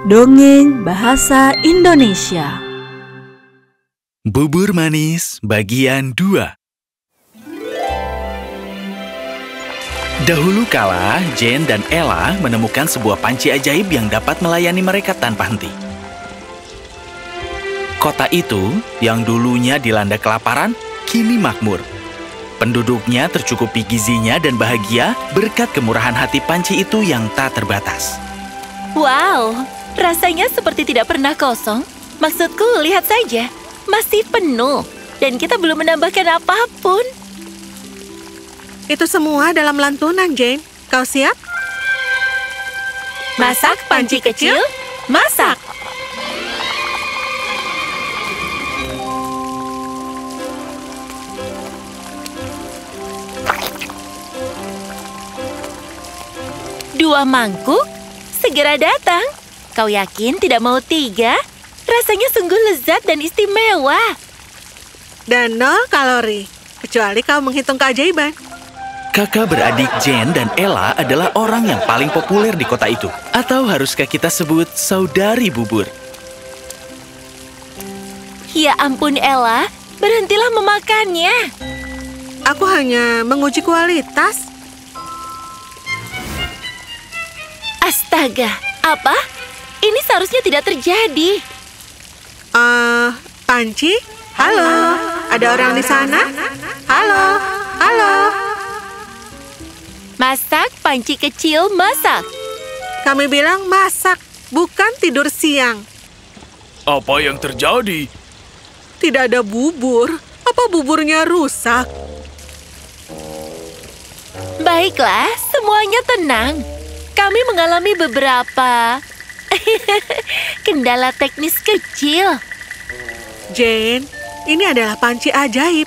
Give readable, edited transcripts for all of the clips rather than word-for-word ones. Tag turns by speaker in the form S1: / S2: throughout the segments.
S1: Dongeng Bahasa Indonesia.
S2: Bubur Manis bagian 2. Dahulu kala, Jane dan Ella menemukan sebuah panci ajaib yang dapat melayani mereka tanpa henti. Kota itu, yang dulunya dilanda kelaparan, kini makmur. Penduduknya tercukupi gizinya dan bahagia berkat kemurahan hati panci itu yang tak terbatas.
S3: Wow, rasanya seperti tidak pernah kosong. Maksudku, lihat saja, masih penuh. Dan kita belum menambahkan apapun.
S4: Itu semua dalam lantunan, Jane. Kau siap?
S3: Masak panci kecil, masak! Dua mangkuk? Segera datang. Kau yakin tidak mau 3? Rasanya sungguh lezat dan istimewa.
S4: Dan 0 kalori, kecuali kau menghitung keajaiban.
S2: Kakak beradik Jane dan Ella adalah orang yang paling populer di kota itu. Atau haruskah kita sebut saudari bubur?
S3: Ya ampun Ella, berhentilah memakannya.
S4: Aku hanya menguji kualitas.
S3: Astaga, apa? Ini seharusnya tidak terjadi.
S4: Panci? Halo, ada orang di sana? Halo, halo.
S3: Masak panci kecil, masak.
S4: Kami bilang masak, bukan tidur siang.
S2: Apa yang terjadi?
S4: Tidak ada bubur. Apa buburnya rusak?
S3: Baiklah, semuanya tenang. Kami mengalami beberapa kendala teknis kecil.
S4: Jane, ini adalah panci ajaib.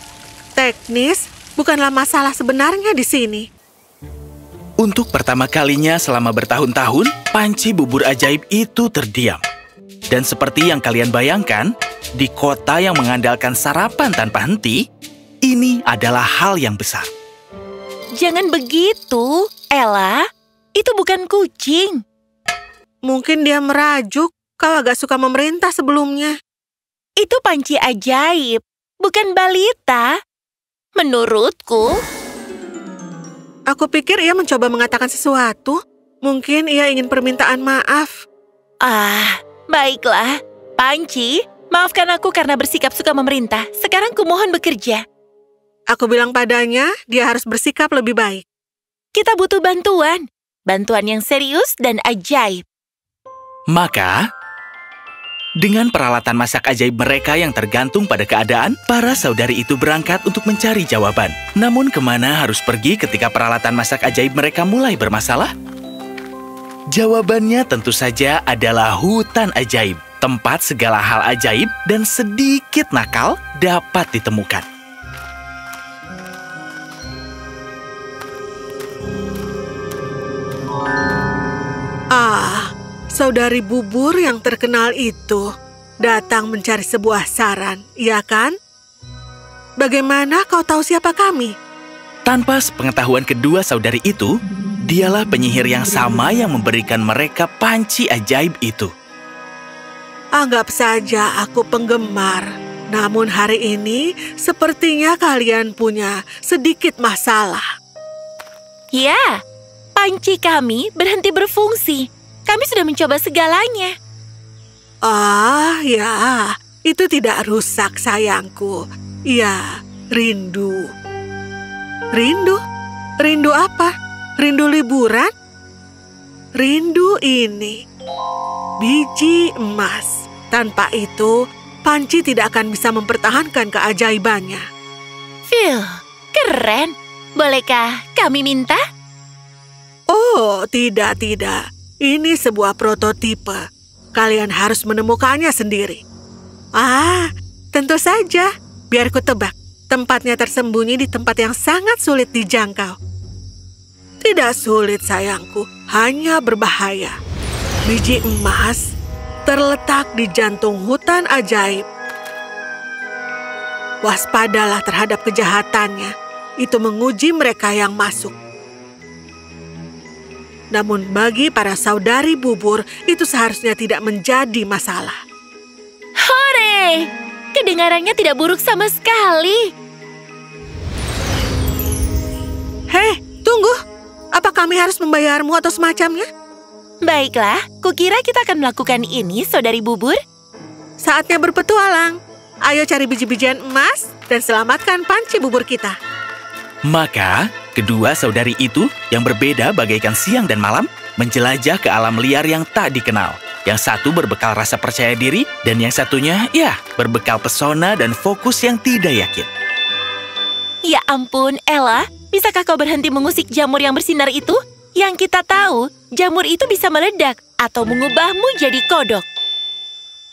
S4: Teknis bukanlah masalah sebenarnya di sini.
S2: Untuk pertama kalinya selama bertahun-tahun, panci bubur ajaib itu terdiam. Dan seperti yang kalian bayangkan, di kota yang mengandalkan sarapan tanpa henti, ini adalah hal yang besar.
S3: Jangan begitu, Ella. Itu bukan kucing.
S4: Mungkin dia merajuk. Kau agak suka memerintah sebelumnya.
S3: Itu panci ajaib, bukan balita. Menurutku.
S4: Aku pikir ia mencoba mengatakan sesuatu. Mungkin ia ingin permintaan maaf.
S3: Baiklah. Panci, maafkan aku karena bersikap suka memerintah. Sekarang kumohon bekerja.
S4: Aku bilang padanya, dia harus bersikap lebih baik.
S3: Kita butuh bantuan. Bantuan yang serius dan ajaib.
S2: Maka, dengan peralatan masak ajaib mereka yang tergantung pada keadaan, para saudari itu berangkat untuk mencari jawaban. Namun kemana harus pergi ketika peralatan masak ajaib mereka mulai bermasalah? Jawabannya tentu saja adalah hutan ajaib, tempat segala hal ajaib dan sedikit nakal dapat ditemukan.
S4: Saudari bubur yang terkenal itu datang mencari sebuah saran, iya kan? Bagaimana kau tahu siapa kami?
S2: Tanpa sepengetahuan kedua saudari itu, dialah penyihir yang sama yang memberikan mereka panci ajaib itu.
S4: Anggap saja aku penggemar. Namun hari ini sepertinya kalian punya sedikit masalah.
S3: Ya, panci kami berhenti berfungsi. Kami sudah mencoba segalanya.
S4: Ya, itu tidak rusak sayangku. Ya, rindu. Rindu? Rindu apa? Rindu liburan? Rindu ini. Biji emas. Tanpa itu, panci tidak akan bisa mempertahankan keajaibannya.
S3: Phil, keren. Bolehkah kami minta?
S4: Oh, tidak. Ini sebuah prototipe. Kalian harus menemukannya sendiri. Tentu saja. Biar ku tebak. Tempatnya tersembunyi di tempat yang sangat sulit dijangkau. Tidak sulit, sayangku. Hanya berbahaya. Biji emas terletak di jantung hutan ajaib. Waspadalah terhadap kejahatannya. Itu menguji mereka yang masuk. Namun bagi para saudari bubur, itu seharusnya tidak menjadi masalah.
S3: Hore! Kedengarannya tidak buruk sama sekali.
S4: Hei, tunggu. Apa kami harus membayarmu atau semacamnya?
S3: Baiklah, kukira kita akan melakukan ini, saudari bubur.
S4: Saatnya berpetualang. Ayo cari biji-bijian emas dan selamatkan panci bubur kita.
S2: Maka, kedua saudari itu yang berbeda bagaikan siang dan malam menjelajah ke alam liar yang tak dikenal. Yang satu berbekal rasa percaya diri dan yang satunya, ya, berbekal pesona dan fokus yang tidak yakin.
S3: Ya ampun, Ella, bisakah kau berhenti mengusik jamur yang bersinar itu? Yang kita tahu, jamur itu bisa meledak atau mengubahmu jadi kodok.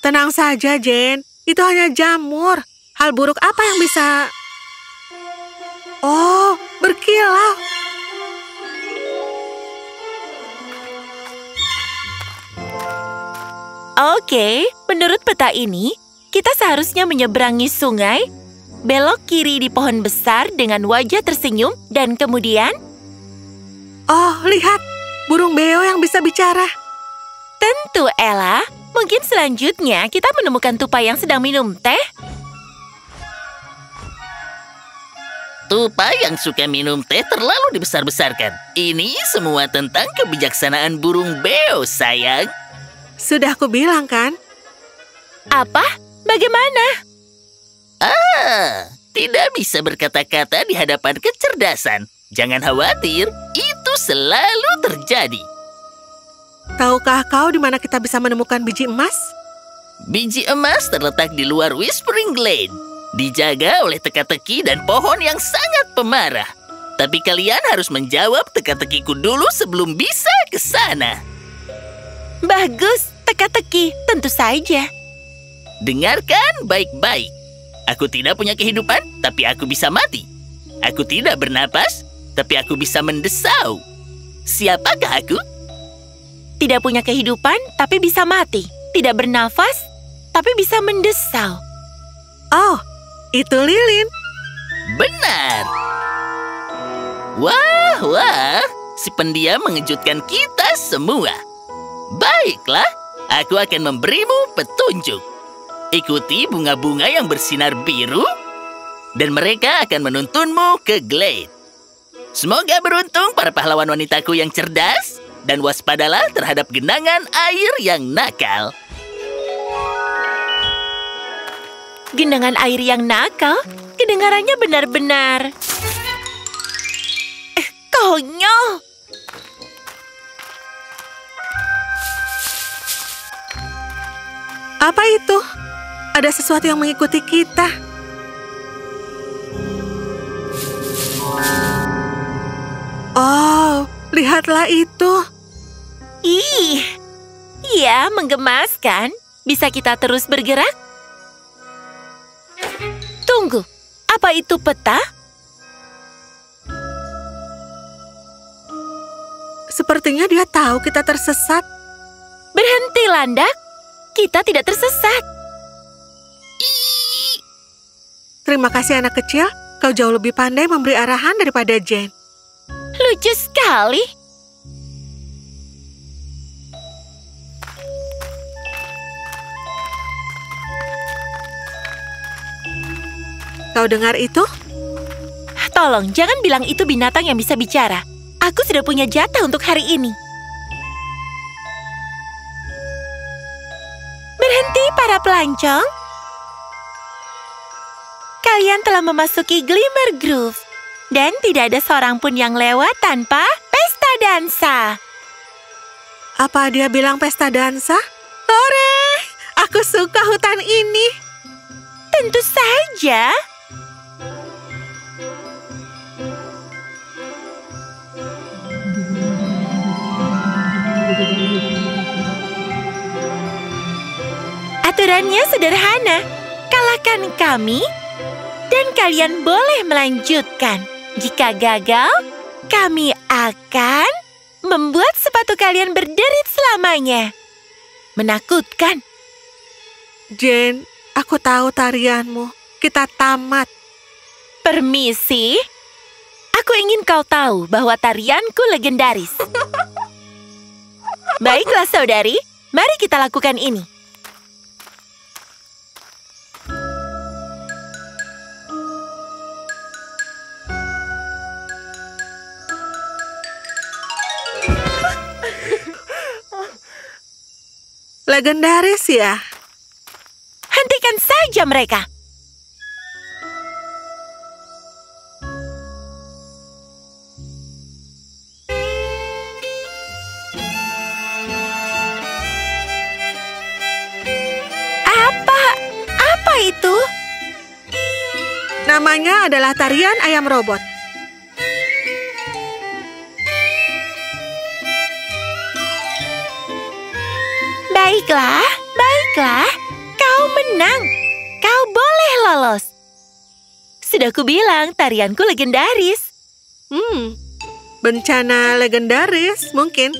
S4: Tenang saja, Jane. Itu hanya jamur. Hal buruk apa yang bisa... Oh, berkilau.
S3: Oke, menurut peta ini, kita seharusnya menyeberangi sungai, belok kiri di pohon besar dengan wajah tersenyum, dan kemudian...
S4: Oh, lihat. Burung beo yang bisa bicara.
S3: Tentu, Ella. Mungkin selanjutnya kita menemukan tupai yang sedang minum teh.
S5: Tupai yang suka minum teh terlalu dibesar-besarkan. Ini semua tentang kebijaksanaan burung beo, sayang.
S4: Sudah aku bilang kan?
S3: Apa? Bagaimana?
S5: Tidak bisa berkata-kata di hadapan kecerdasan. Jangan khawatir, itu selalu terjadi.
S4: Tahukah kau di mana kita bisa menemukan biji emas?
S5: Biji emas terletak di luar Whispering Glade. Dijaga oleh teka-teki dan pohon yang sangat pemarah. Tapi kalian harus menjawab teka-tekiku dulu sebelum bisa ke sana.
S3: Bagus, teka-teki, tentu saja.
S5: Dengarkan baik-baik. Aku tidak punya kehidupan, tapi aku bisa mati. Aku tidak bernapas, tapi aku bisa mendesau. Siapakah aku?
S3: Tidak punya kehidupan, tapi bisa mati. Tidak bernafas, tapi bisa mendesau.
S4: Oh, itu lilin.
S5: Benar. Wah, si pendiam mengejutkan kita semua. Baiklah, aku akan memberimu petunjuk. Ikuti bunga-bunga yang bersinar biru, dan mereka akan menuntunmu ke Glade. Semoga beruntung para pahlawan wanitaku yang cerdas, dan waspadalah terhadap genangan air yang nakal.
S3: Genangan air yang nakal? Kedengarannya benar-benar... konyol.
S4: Apa itu? Ada sesuatu yang mengikuti kita. Oh, lihatlah itu.
S3: Ih, ya menggemaskan. Bisa kita terus bergerak? Tunggu, apa itu peta?
S4: Sepertinya dia tahu kita tersesat.
S3: Berhenti, Landak. Kita tidak tersesat.
S4: Terima kasih anak kecil. Kau jauh lebih pandai memberi arahan daripada Jane.
S3: Lucu sekali.
S4: Kau dengar itu?
S3: Tolong, jangan bilang itu binatang yang bisa bicara. Aku sudah punya jatah untuk hari ini. Berhenti para pelancong. Kalian telah memasuki Glimmer Grove. Dan tidak ada seorang pun yang lewat tanpa pesta dansa.
S4: Apa dia bilang pesta dansa? Hore! Aku suka hutan ini.
S3: Tentu saja. Aturannya sederhana. Kalahkan kami, dan kalian boleh melanjutkan. Jika gagal, kami akan membuat sepatu kalian berderit selamanya. Menakutkan.
S4: Jane, aku tahu tarianmu. Kita tamat.
S3: Permisi. Aku ingin kau tahu bahwa tarianku legendaris. Baiklah, saudari. Mari kita lakukan ini.
S4: Legendaris ya?
S3: Hentikan saja mereka. Apa itu?
S4: Namanya adalah tarian ayam robot.
S3: Baiklah. Kau menang. Kau boleh lolos. Sudah kubilang, tarianku legendaris.
S4: Bencana legendaris mungkin.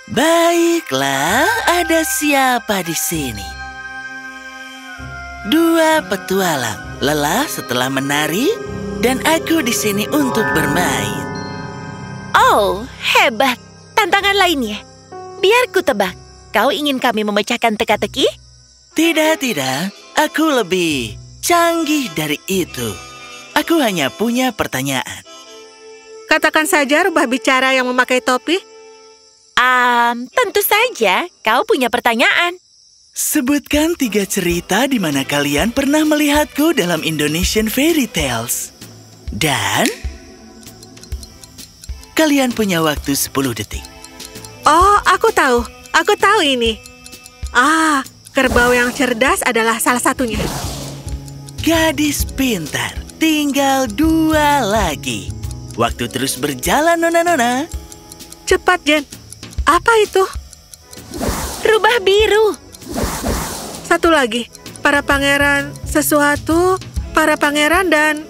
S5: Baiklah, ada siapa di sini? Dua petualang, lelah setelah menari, dan aku di sini untuk bermain.
S3: Oh, hebat. Tantangan lainnya. Biar ku tebak. Kau ingin kami memecahkan teka-teki?
S5: Tidak. Aku lebih canggih dari itu. Aku hanya punya pertanyaan.
S4: Katakan saja rubah bicara yang memakai topi.
S3: Tentu saja. Kau punya pertanyaan.
S2: Sebutkan 3 cerita di mana kalian pernah melihatku dalam Indonesian Fairy Tales. Dan kalian punya waktu 10 detik.
S4: Oh, aku tahu ini. Kerbau yang cerdas adalah salah satunya.
S2: Gadis pintar, tinggal 2 lagi. Waktu terus berjalan, nona-nona.
S4: Cepat, Jen. Apa itu?
S3: Rubah biru.
S4: Satu lagi. Para pangeran sesuatu, para pangeran dan...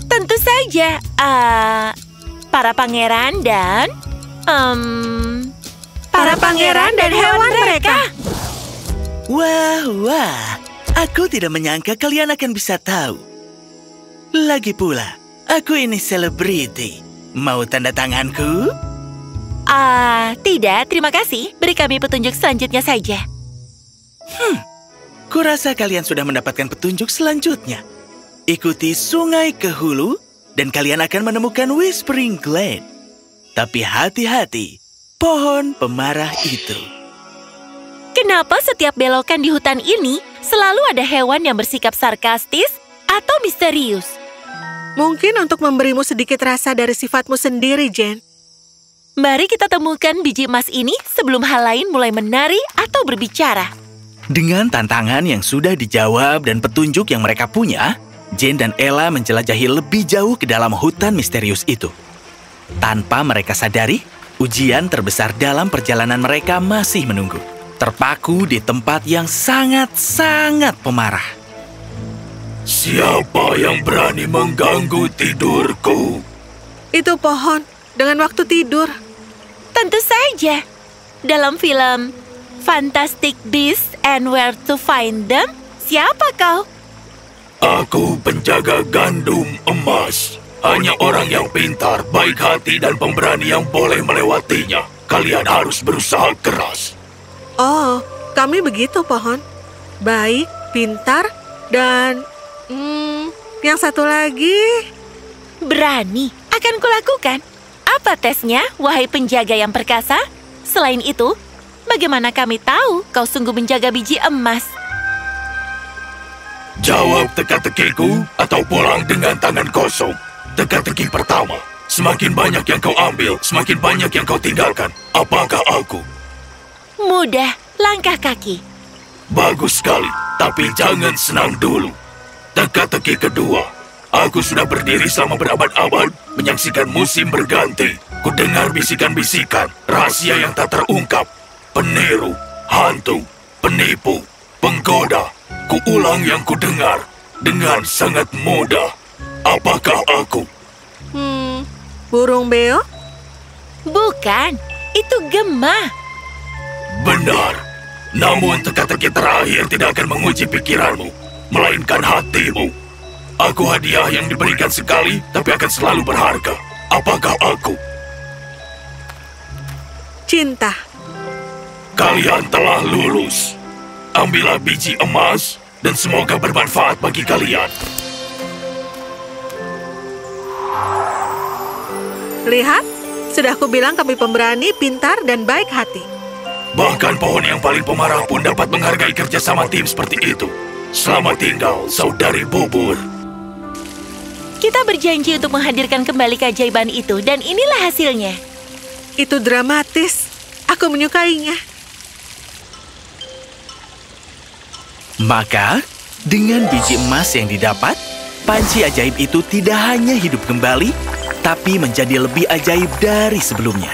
S3: Tentu saja. Para pangeran dan... para pangeran dan hewan mereka.
S2: Wah. Aku tidak menyangka kalian akan bisa tahu. Lagi pula, aku ini selebriti. Mau tanda tanganku?
S3: Tidak, terima kasih. Beri kami petunjuk selanjutnya saja.
S2: Kurasa kalian sudah mendapatkan petunjuk selanjutnya. Ikuti sungai ke hulu, dan kalian akan menemukan Whispering Glade. Tapi hati-hati, pohon pemarah itu.
S3: Kenapa setiap belokan di hutan ini selalu ada hewan yang bersikap sarkastis atau misterius?
S4: Mungkin untuk memberimu sedikit rasa dari sifatmu sendiri, Jen.
S3: Mari kita temukan biji emas ini sebelum hal lain mulai menari atau berbicara.
S2: Dengan tantangan yang sudah dijawab dan petunjuk yang mereka punya, Jane dan Ella menjelajahi lebih jauh ke dalam hutan misterius itu. Tanpa mereka sadari, ujian terbesar dalam perjalanan mereka masih menunggu. Terpaku di tempat yang sangat-sangat pemarah.
S6: Siapa yang berani mengganggu tidurku?
S4: Itu pohon dengan waktu tidur.
S3: Tentu saja. Dalam film Fantastic Beasts and Where to Find Them, siapa kau?
S6: Aku penjaga gandum emas. Hanya orang yang pintar, baik hati, dan pemberani yang boleh melewatinya. Kalian harus berusaha keras.
S4: Oh, kami begitu, pohon. Baik, pintar, dan... yang satu lagi...
S3: Berani. Akan kulakukan. Apa tesnya, wahai penjaga yang perkasa? Selain itu, bagaimana kami tahu kau sungguh menjaga biji emas?
S6: Jawab teka-tekiku atau pulang dengan tangan kosong. Teka-teki pertama. Semakin banyak yang kau ambil, semakin banyak yang kau tinggalkan. Apakah aku?
S3: Mudah, langkah kaki.
S6: Bagus sekali, tapi jangan senang dulu. Teka-teki kedua. Aku sudah berdiri selama berabad-abad, menyaksikan musim berganti. Ku dengar bisikan-bisikan, rahasia yang tak terungkap. Peniru, hantu, penipu, penggoda. Ku ulang yang ku dengar dengan sangat mudah. Apakah aku?
S4: Burung beo?
S3: Bukan, itu Gemma.
S6: Benar. Namun teka-teki terakhir tidak akan menguji pikiranmu, melainkan hatimu. Aku hadiah yang diberikan sekali, tapi akan selalu berharga. Apakah aku?
S4: cinta.
S6: Kalian telah lulus. Ambillah biji emas dan semoga bermanfaat bagi kalian.
S4: Lihat, sudah kubilang kami pemberani, pintar, dan baik hati.
S6: Bahkan pohon yang paling pemarah pun dapat menghargai kerjasama tim seperti itu. Selamat tinggal, saudari Bubur.
S3: Kita berjanji untuk menghadirkan kembali keajaiban itu, dan inilah hasilnya.
S4: Itu dramatis. Aku menyukainya.
S2: Maka, dengan biji emas yang didapat, panci ajaib itu tidak hanya hidup kembali, tapi menjadi lebih ajaib dari sebelumnya.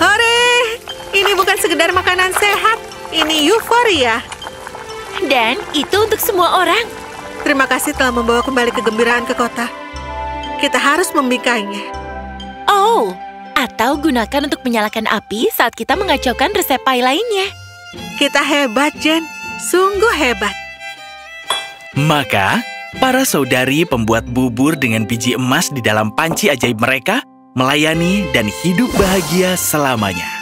S4: Hore! Ini bukan sekedar makanan sehat. Ini euforia.
S3: Dan itu untuk semua orang.
S4: Terima kasih telah membawa kembali kegembiraan ke kota. Kita harus membingkainya.
S3: Oh, atau gunakan untuk menyalakan api saat kita mengacaukan resep pai lainnya.
S4: Kita hebat, Jen. Sungguh hebat.
S2: Maka, para saudari pembuat bubur dengan biji emas di dalam panci ajaib mereka melayani dan hidup bahagia selamanya.